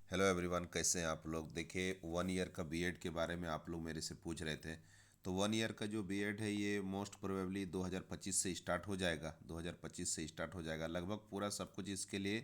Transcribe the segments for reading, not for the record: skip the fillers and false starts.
Hello everyone, कैसे हैं आप लोग। देखिए, 1 ईयर का बीएड के बारे में आप लोग मेरे से पूछ रहे थे। तो 1 ईयर का जो बीएड है ये मोस्ट प्रोबेबली 2025 से स्टार्ट हो जाएगा। 2025 से स्टार्ट हो जाएगा, लगभग पूरा सब कुछ इसके लिए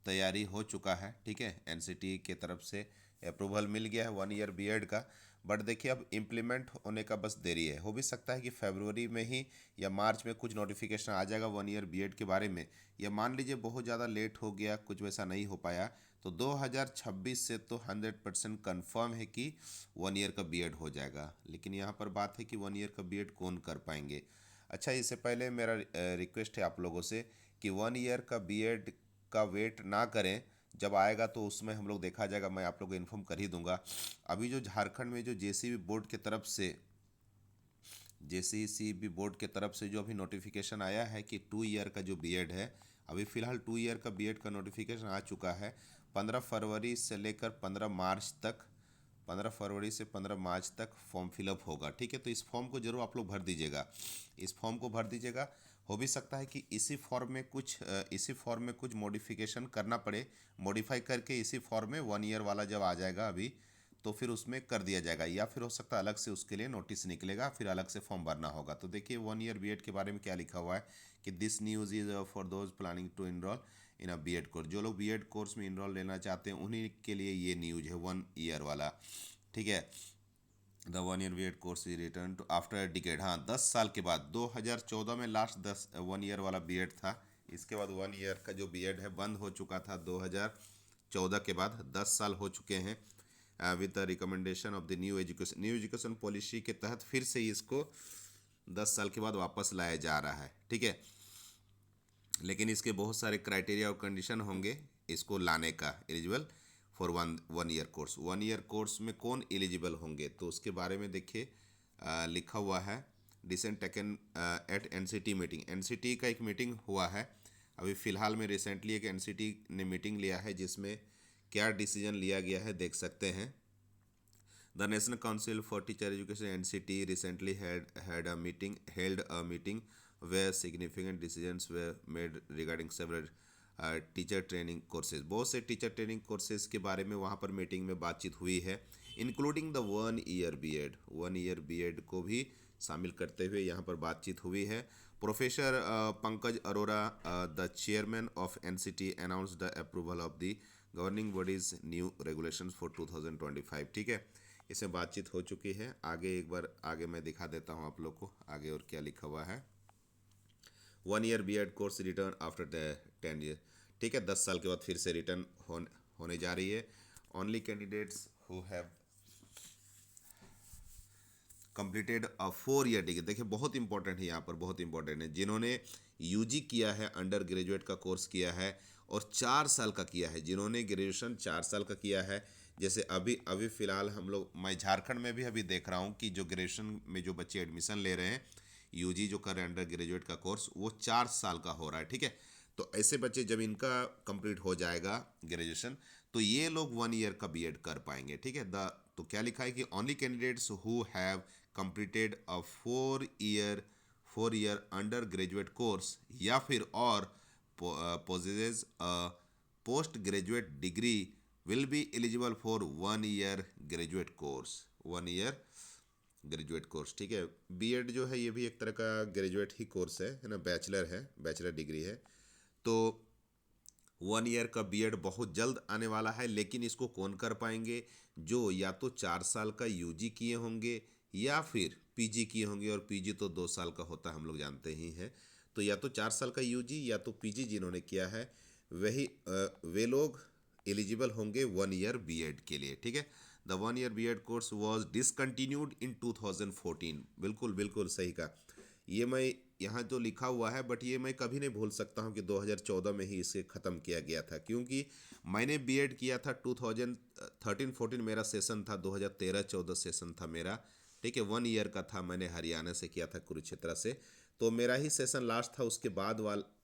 तैयारी हो चुका है। ठीक है, एनसीटी के तरफ से अप्रूवल मिल गया है 1 ईयर बीएड का। बट देखिए, अब इम्प्लीमेंट होने का बस देरी है। हो भी सकता है कि फरवरी में ही या मार्च में कुछ नोटिफिकेशन आ जाएगा 1 ईयर बीएड के बारे में। या मान लीजिए बहुत ज़्यादा लेट हो गया, कुछ वैसा नहीं हो पाया, तो 2026 से तो 100% कन्फर्म है कि 1 ईयर का बीएड हो जाएगा। लेकिन यहाँ पर बात है कि 1 ईयर का बीएड कौन कर पाएंगे। अच्छा, इससे पहले मेरा रिक्वेस्ट है आप लोगों से कि 1 ईयर का बीएड का वेट ना करें। जब आएगा तो उसमें हम लोग देखा जाएगा, मैं आप लोग को इन्फॉर्म कर ही दूंगा। अभी जो झारखंड में जो जेसीबी बोर्ड के तरफ से जेसीसीबी बोर्ड के तरफ से जो अभी नोटिफिकेशन आया है कि 2 ईयर का जो बीएड है, अभी फ़िलहाल 2 ईयर का बीएड का नोटिफिकेशन आ चुका है। 15 फरवरी से लेकर 15 मार्च तक, 15 फरवरी से 15 मार्च तक फॉर्म फिलअप होगा। ठीक है, तो इस फॉर्म को जरूर आप लोग भर दीजिएगा। इस फॉर्म को भर दीजिएगा। हो भी सकता है कि इसी फॉर्म में कुछ मॉडिफिकेशन करना पड़े। मॉडिफाई करके इसी फॉर्म में 1 ईयर वाला जब आ जाएगा अभी, तो फिर उसमें कर दिया जाएगा। या फिर हो सकता है अलग से उसके लिए नोटिस निकलेगा, फिर अलग से फॉर्म भरना होगा। तो देखिए, 1 ईयर बीएड के बारे में क्या लिखा हुआ है कि this news is for those planning to enroll in a B Ed course. जो लोग बीएड कोर्स में इनरोल लेना चाहते हैं उन्हीं के लिए ये न्यूज़ है, 1 ईयर वाला। ठीक है, the 1 year BEd course is return to after decade. हाँ, 10 साल के बाद। 2014 में लास्ट 1 ईयर वाला बीएड था। इसके बाद 1 ईयर का जो बीएड है बंद हो चुका था 2014 के बाद। 10 साल हो चुके हैं। With the recommendation of the new education policy के तहत फिर से इसको 10 साल के बाद वापस लाया जा रहा है। ठीक है, लेकिन इसके बहुत सारे क्राइटेरिया और कंडीशन होंगे इसको लाने का। Eligible for one one year course, 1 year course में कौन एलिजिबल होंगे, तो उसके बारे में देखिए लिखा हुआ है। Decision taken at NCT meeting. NCT का एक मीटिंग हुआ है अभी फ़िलहाल में। रिसेंटली एक एनसीटी ने मीटिंग लिया है जिसमें क्या डिसीजन लिया गया है देख सकते हैं। The National Council for Teacher Education (NCT) recently had a meeting held a meeting where significant decisions were made regarding several teacher training courses. बहुत से टीचर ट्रेनिंग कोर्सेज के बारे में वहाँ पर मीटिंग में बातचीत हुई है, including the 1 year B Ed. 1 year B Ed को भी शामिल करते हुए यहाँ पर बातचीत हुई है। Professor Pankaj Arora, the chairman of NCT, announce the approval of the governing bodies new regulations for 2025। ठीक है, इसमें बातचीत हो चुकी है। आगे एक बार आगे मैं दिखा देता हूँ आप लोग को आगे और क्या लिखा हुआ है। 1 year BEd course return after 10 year. ठीक है, 10 साल के बाद फिर से रिटर्न होने जा रही है। Only candidates who have completed a 4 year degree. देखिए, बहुत इंपॉर्टेंट है यहाँ पर, बहुत इंपॉर्टेंट है। जिन्होंने यूजी किया है, अंडर ग्रेजुएट का कोर्स किया है और 4 साल का किया है, जिन्होंने ग्रेजुएशन 4 साल का किया है। जैसे अभी अभी फ़िलहाल हम लोग, मैं झारखंड में भी अभी देख रहा हूँ कि जो ग्रेजुएशन में जो बच्चे एडमिशन ले रहे हैं, यूजी जो कर रहे हैं अंडर ग्रेजुएट का कोर्स, वो 4 साल का हो रहा है। ठीक है, तो ऐसे बच्चे जब इनका कंप्लीट हो जाएगा ग्रेजुएशन, तो ये लोग 1 ईयर का बीएड कर पाएंगे। ठीक है, द तो क्या लिखा है कि only candidates who have completed a 4 year under graduate course या फिर और possesses a post graduate degree will be eligible for 1 year graduate course. 1 year graduate course. ठीक है, बीएड जो है ये भी एक तरह का ग्रेजुएट ही कोर्स है ना, बैचलर है, बैचलर डिग्री है। तो 1 ईयर का बीएड बहुत जल्द आने वाला है। लेकिन इसको कौन कर पाएंगे? जो या तो 4 साल का यूजी किए होंगे या फिर पीजी किए होंगे, और पीजी तो 2 साल का होता है, हम लोग जानते ही हैं। तो या तो 4 साल का यूजी या तो पीजी जिन्होंने किया है, वे लोग एलिजिबल होंगे 1 ईयर बीएड के लिए। ठीक है, the 1 year BEd course was discontinued in 2014। बिल्कुल बिल्कुल सही कहा। ये मैं यहाँ जो लिखा हुआ है, बट ये मैं कभी नहीं भूल सकता हूँ कि 2014 में ही इसे ख़त्म किया गया था, क्योंकि मैंने बीएड किया था 2013-14 मेरा सेशन था, 2013-14 सेशन था मेरा। ठीक है, 1 ईयर का था, मैंने हरियाणा से किया था, कुरुक्षेत्र से। तो मेरा ही सेशन लास्ट था। उसके बाद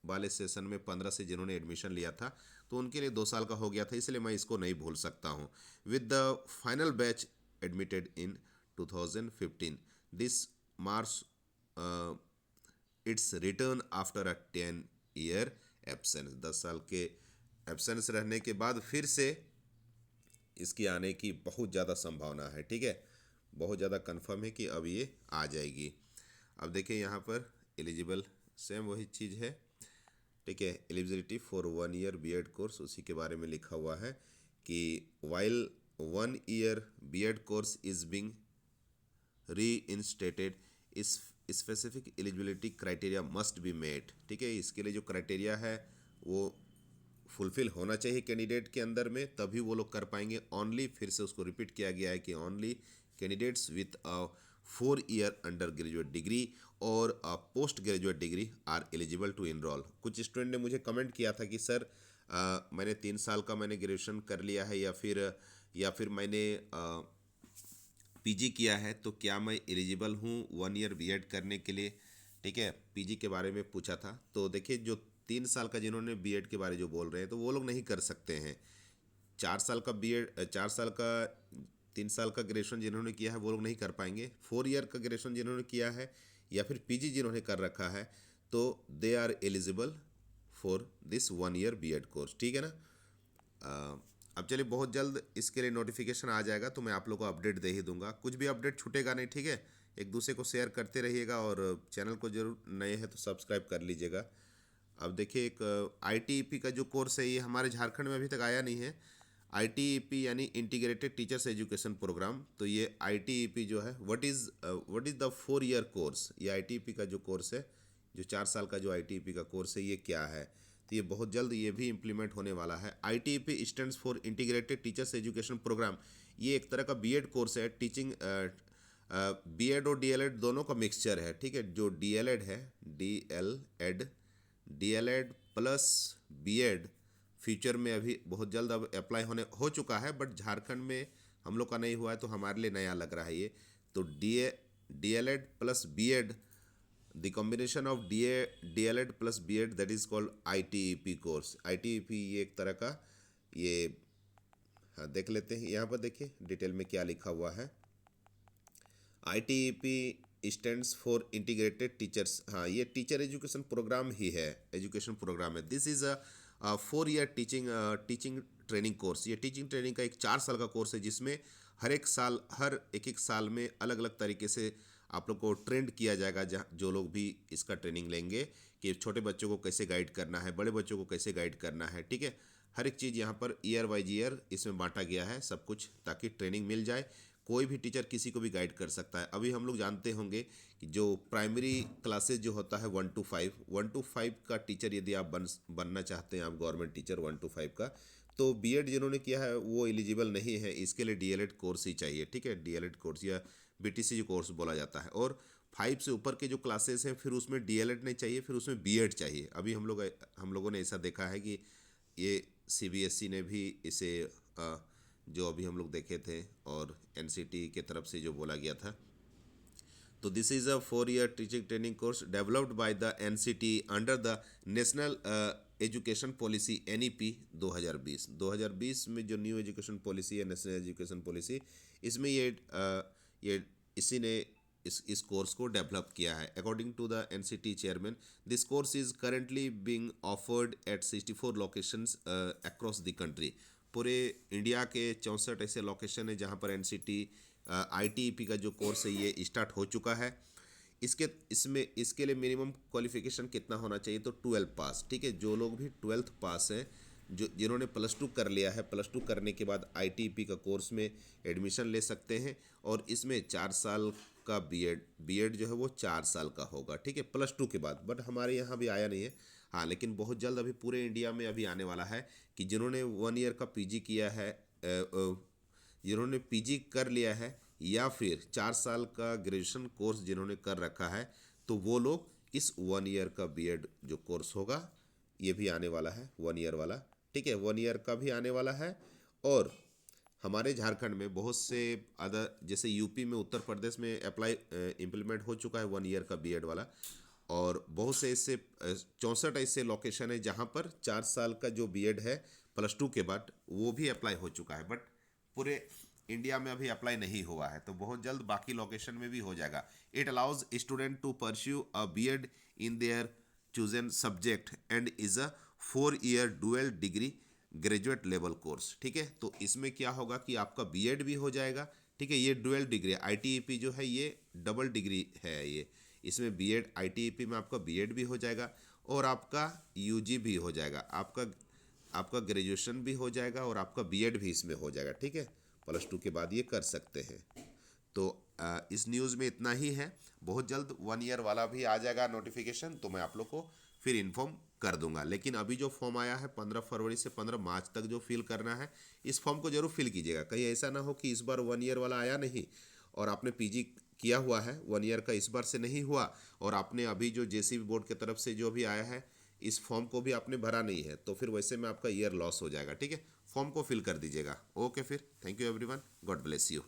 वाले सेशन में 15 से जिन्होंने एडमिशन लिया था, तो उनके लिए 2 साल का हो गया था, इसलिए मैं इसको नहीं भूल सकता हूँ। With the final batch admitted in 2015, this March it's return after a 10 year absence. 10 साल के एब्सेंस रहने के बाद फिर से इसकी आने की बहुत ज़्यादा संभावना है, ठीक है, बहुत ज़्यादा कंफर्म है कि अब ये आ जाएगी। अब देखिए यहाँ पर एलिजिबल सेम वही चीज़ है, ठीक है। Eligibility for 1 year BEd course, उसी के बारे में लिखा हुआ है कि while 1 year BEd course is being reinstated इस specific eligibility criteria must be met, ठीक है। इसके लिए जो क्राइटेरिया है वो फुलफिल होना चाहिए कैंडिडेट के अंदर में, तभी वो लोग कर पाएंगे। ओनली, फिर से उसको रिपीट किया गया है कि only candidates with a 4 year undergraduate degree और a postgraduate degree are eligible to enrol. कुछ स्टूडेंट ने मुझे कमेंट किया था कि सर मैंने 3 साल का मैंने ग्रेजुएशन कर लिया है या फिर मैंने पीजी किया है, तो क्या मैं एलिजिबल हूँ 1 ईयर बीएड करने के लिए, ठीक है। पीजी के बारे में पूछा था, तो देखिए जो 3 साल का जिन्होंने बीएड के बारे जो बोल रहे हैं, तो वो लोग नहीं कर सकते हैं। 4 साल का बीएड, 4 साल का 3 साल का ग्रेजुएशन जिन्होंने किया है वो लोग नहीं कर पाएंगे। 4 ईयर का ग्रेजुएशन जिन्होंने किया है या फिर पीजी जिन्होंने कर रखा है, तो they are eligible for this 1 year BEd course, ठीक है ना। अब चलिए, बहुत जल्द इसके लिए नोटिफिकेशन आ जाएगा, तो मैं आप लोगों को अपडेट दे ही दूंगा। कुछ भी अपडेट छूटेगा नहीं, ठीक है। एक दूसरे को शेयर करते रहिएगा और चैनल को जरूर नए हैं तो सब्सक्राइब कर लीजिएगा। अब देखिए, एक आईटीईपी का जो कोर्स है ये हमारे झारखंड में अभी तक आया नहीं है। आईटीईपी यानी इंटीग्रेटेड टीचर्स एजुकेशन प्रोग्राम। तो ये आईटीईपी जो है, what is the 4 year course, ये आईटीईपी का जो कोर्स है, जो 4 साल का जो आईटीईपी का कोर्स है, ये क्या है। तो ये बहुत जल्द ये भी इम्प्लीमेंट होने वाला है। ITEP stands for integrated teachers education programme. ये एक तरह का बीएड कोर्स है, टीचिंग बीएड और डीएलएड दोनों का मिक्सचर है, ठीक है। जो डीएलएड है, डीएलएड प्लस बीएड फ्यूचर में अभी बहुत जल्द अब अप्लाई होने हो चुका है, बट झारखंड में हम लोग का नहीं हुआ है, तो हमारे लिए नया लग रहा है ये। तो D El Ed plus B Ed, the combination of D El Ed plus B Ed, that is called ITEP course. ITEP ये एक तरह का ये, हाँ देख लेते हैं यहाँ पर, देखिए डिटेल में क्या लिखा हुआ है। ITEP stands for integrated teachers, हाँ ये टीचर एजुकेशन प्रोग्राम ही है, एजुकेशन प्रोग्राम है। This is a 4 year teaching training course. ये टीचिंग ट्रेनिंग का एक 4 साल का कोर्स है, जिसमें हर एक साल में अलग अलग तरीके से आप लोग को ट्रेंड किया जाएगा, जहाँ जो लोग भी इसका ट्रेनिंग लेंगे, कि छोटे बच्चों को कैसे गाइड करना है, बड़े बच्चों को कैसे गाइड करना है, ठीक है। हर एक चीज़ यहाँ पर ईयर वाइज ईयर इसमें बांटा गया है सब कुछ, ताकि ट्रेनिंग मिल जाए। कोई भी टीचर किसी को भी गाइड कर सकता है। अभी हम लोग जानते होंगे कि जो प्राइमरी क्लासेज जो होता है 1 to 5 का टीचर, यदि आप बनना चाहते हैं, आप गवर्नमेंट टीचर 1 to 5 का, तो बीएड जिन्होंने किया है वो एलिजिबल नहीं है, इसके लिए डीएलएड कोर्स ही चाहिए, ठीक है। डीएलएड कोर्स या बीटीसी जो कोर्स बोला जाता है। और 5 से ऊपर के जो क्लासेस हैं, फिर उसमें डीएलएड नहीं चाहिए, फिर उसमें बीएड चाहिए। अभी हम लोगों ने ऐसा देखा है कि ये सीबीएसई ने भी इसे जो अभी हम लोग देखे थे, और एनसीटी के तरफ से जो बोला गया था, तो this is a 4 year teaching training course developed by the NCT under the national education policy NEP 2020 में जो न्यू एजुकेशन पॉलिसी है, नेशनल एजुकेशन पॉलिसी, इसमें ये इसी ने इस कोर्स को डेवलप किया है। According to the NCT chairman, this course is currently being offered at 64 locations across the country. पूरे इंडिया के 64 ऐसे लोकेशन है जहाँ पर एनसीटी आईटीईपी का जो कोर्स है ये स्टार्ट हो चुका है। इसके लिए मिनिमम क्वालिफिकेशन कितना होना चाहिए, तो 12 पास, ठीक है। जो लोग भी 12th पास हैं, जिन्होंने +2 कर लिया है, +2 करने के बाद आईटीईपी का कोर्स में एडमिशन ले सकते हैं। और इसमें 4 साल का बीएड जो है वो 4 साल का होगा, ठीक है, +2 के बाद। बट हमारे यहाँ भी आया नहीं है, हाँ, लेकिन बहुत जल्द अभी पूरे इंडिया में अभी आने वाला है कि जिन्होंने 1 ईयर का पीजी किया है, जिन्होंने पीजी कर लिया है, या फिर 4 साल का ग्रेजुएशन कोर्स जिन्होंने कर रखा है, तो वो लोग इस 1 ईयर का बीएड जो कोर्स होगा ये भी आने वाला है, 1 ईयर वाला, ठीक है, 1 ईयर का भी आने वाला है। और हमारे झारखंड में बहुत से अदर, जैसे यूपी में, उत्तर प्रदेश में इम्प्लीमेंट हो चुका है 1 ईयर का बीएड वाला। और बहुत से ऐसे 64 ऐसे लोकेशन है जहाँ पर 4 साल का जो बीएड है +2 के बाद, वो भी अप्लाई हो चुका है। बट पूरे इंडिया में अभी अप्लाई नहीं हुआ है, तो बहुत जल्द बाकी लोकेशन में भी हो जाएगा। It allows student to pursue a B Ed in their chosen subject and is a 4 year dual degree graduate level course, ठीक है। तो इसमें क्या होगा कि आपका बीएड भी हो जाएगा, ठीक है। ये डुअल डिग्री आईटीईपी जो है ये डबल डिग्री है ये, इसमें बीएड आईटीईपी में आपका बीएड भी हो जाएगा और आपका यूजी भी हो जाएगा, आपका आपका ग्रेजुएशन भी हो जाएगा और आपका बीएड भी इसमें हो जाएगा, ठीक है। +2 के बाद ये कर सकते हैं। तो इस न्यूज़ में इतना ही है। बहुत जल्द 1 ईयर वाला भी आ जाएगा नोटिफिकेशन, तो मैं आप लोग को फिर इन्फॉर्म कर दूंगा। लेकिन अभी जो फॉर्म आया है 15 फरवरी से 15 मार्च तक जो फिल करना है, इस फॉर्म को जरूर फिल कीजिएगा। कहीं ऐसा ना हो कि इस बार 1 ईयर वाला आया नहीं और आपने पीजी किया हुआ है, 1 ईयर का इस बार से नहीं हुआ और आपने अभी जो जेसीबी बोर्ड की तरफ से जो भी आया है इस फॉर्म को भी आपने भरा नहीं है, तो फिर वैसे में आपका ईयर लॉस हो जाएगा, ठीक है। फॉर्म को फिल कर दीजिएगा। ओके, फिर thank you everyone, God bless you.